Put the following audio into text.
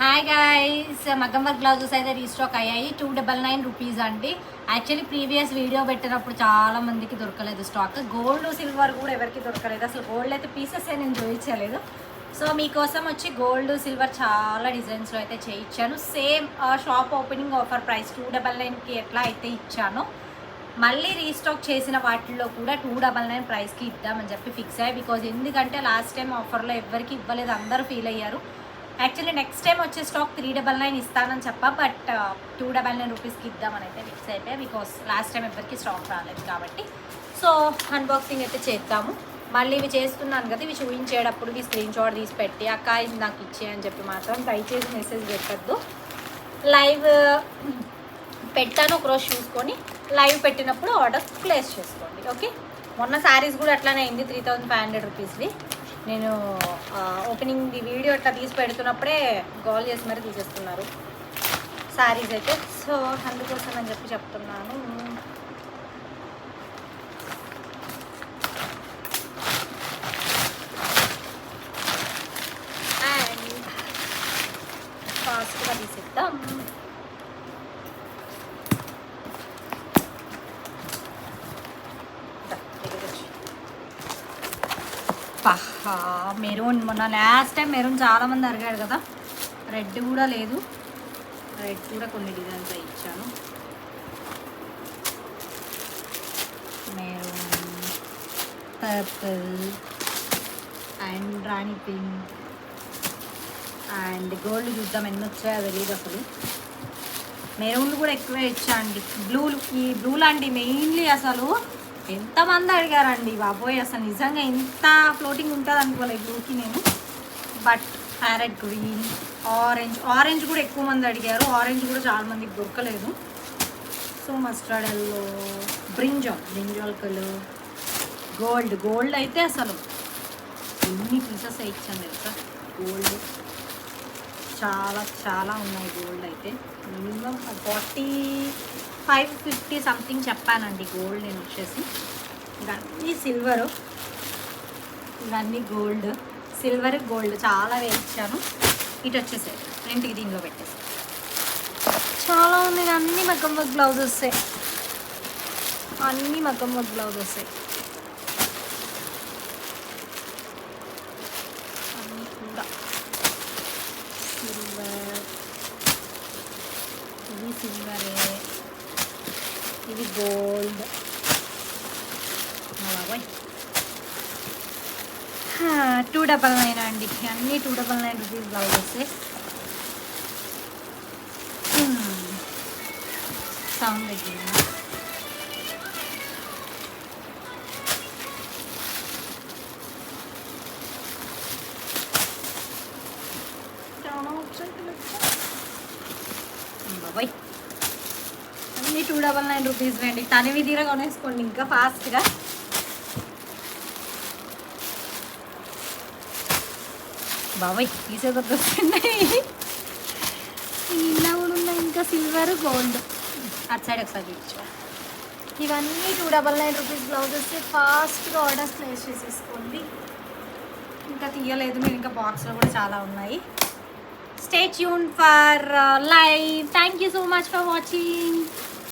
Hi guys, మగ్గం work blouses అయితే restock అయ్యాయి. 299 రూపీస్ అండి. యాక్చువల్లీ ప్రీవియస్ వీడియో పెట్టినప్పుడు చాలా మందికి దొరకలేదు స్టాక్. గోల్డ్ సిల్వర్ కూడా ఎవరికి దొరకలేదు. అసలు గోల్డ్ అయితే పీసెస్ నేను చూపించలేదు. సో మీకోసం వచ్చి గోల్డ్ సిల్వర్ చాలా డిజైన్స్లో అయితే చేయించాను. Same shop opening offer price 299కి ఎట్లా అయితే ఇచ్చానో మళ్ళీ రీస్టాక్ చేసిన వాటిల్లో కూడా 299 ప్రైస్కి ఇద్దామని చెప్పి ఫిక్స్ అయ్యాయి. బికాజ్ ఎందుకంటే లాస్ట్ టైం ఆఫర్లో ఎవరికి ఇవ్వలేదు, అందరూ ఫీల్ అయ్యారు. యాక్చువల్లీ నెక్స్ట్ టైం వచ్చే స్టాక్ 399 ఇస్తానని చెప్పా, బట్ 299 రూపీస్కి ఇద్దామని అయితే ఫిక్స్ అయిపోయాయి. బికాస్ లాస్ట్ టైం ఎవరికి స్టాక్ రాలేదు కాబట్టి. సో అన్బాక్సింగ్ అయితే చేద్దాము. మళ్ళీ ఇవి చేస్తున్నాను కదా, ఇవి చూపించేటప్పుడు ఇవి స్క్రీన్ షాట్ తీసి పెట్టి అక్క ఇది నాకు ఇచ్చే అని చెప్పి మాత్రం దయచేసి మెసేజ్ పెట్టద్దు. లైవ్ పెట్టాను ఒకరోజు చూసుకొని లైవ్ పెట్టినప్పుడు ఆర్డర్ ప్లేస్ చేసుకోండి. ఓకే, మొన్న శారీస్ కూడా అట్లానే అయింది 3500 రూపీస్ది. నేను ఓపెనింగ్ వీడియో అట్లా తీసి పెడుతున్నప్పుడే కాల్ చేసి మరి తీసేస్తున్నారు శారీస్ అయితే. సో అందుకోసం అని చెప్పి చెప్తున్నాను. అండ్ ఫాస్ట్గా తీసేద్దాం. మెరూన్, మొన్న లాస్ట్ టైం మెరూన్ చాలామంది అడిగాడు కదా. రెడ్ కూడా లేదు, రెడ్ కూడా కొన్ని డిజైన్స్ ఇచ్చాను. Maroon, purple and Rani pink and gold చూద్దాం ఎన్ని వచ్చాయో తెలియదు అసలు. మెరూన్లు కూడా ఎక్కువే ఇచ్చా అండి. బ్లూలు, ఈ బ్లూలు అండి మెయిన్లీ అసలు ఎంతమంది అడిగారండి బాబోయ్, అసలు నిజంగా ఎంత ఫ్లోటింగ్ ఉంటుంది అనుకోలేదు బ్లూకి నేను. బట్ ప్యారెట్ గ్రీన్, ఆరెంజ్ కూడా ఎక్కువ మంది అడిగారు. ఆరెంజ్ కూడా చాలా మందికి దొరకలేదు. So mustard yellow, brinjal colour, gold అయితే అసలు ఎన్ని పీసెస్ ఇచ్చాను తెలుసా. గోల్డ్ చాలా ఉన్నాయి. గోల్డ్ అయితే మినిమం 45-50 సంథింగ్ చెప్పానండి గోల్డ్ నేను వచ్చేసి. ఇవన్నీ సిల్వరు, ఇవన్నీ గోల్డ్, సిల్వర్ గోల్డ్ చాలా వేయించాను. ఇటు వచ్చేసాయి ఇంటికి దీనిలో పెట్టేసి. చాలా ఉన్నాయి. అన్నీ మగ్గం వర్క్ బ్లౌజెస్, అన్నీ మగ్గం వర్క్ బ్లౌజెస్. అన్నీ కూడా సిల్వర్, ఇది సిల్వరే, ఇది గోల్డ్. బాబాయ్ 299 అండి. అన్నీ 299 రూపీస్ బ్లౌజెస్. సౌండ్ దగ్గర బాబాయ్ అన్నీ 299 రూపీస్ అండి. తనివి తీర కొనేసుకోండి ఇంకా ఫాస్ట్గా. బాబాయ్ తీసేకొద్దు వస్తున్నాయి. ఇలా కూడా ఉన్నాయి ఇంకా సిల్వర్ గోల్డ్. అటు సైడ్ ఒకసారి చూపించు. ఇవన్నీ 299 రూపీస్ బ్లౌజెస్. ఫాస్ట్గా ఆర్డర్స్ ప్లేస్ చేసేసుకోండి. ఇంకా తీయలేదు మీరు, ఇంకా బాక్స్లో కూడా చాలా ఉన్నాయి. Stay tuned for live. Thank you so much for watching.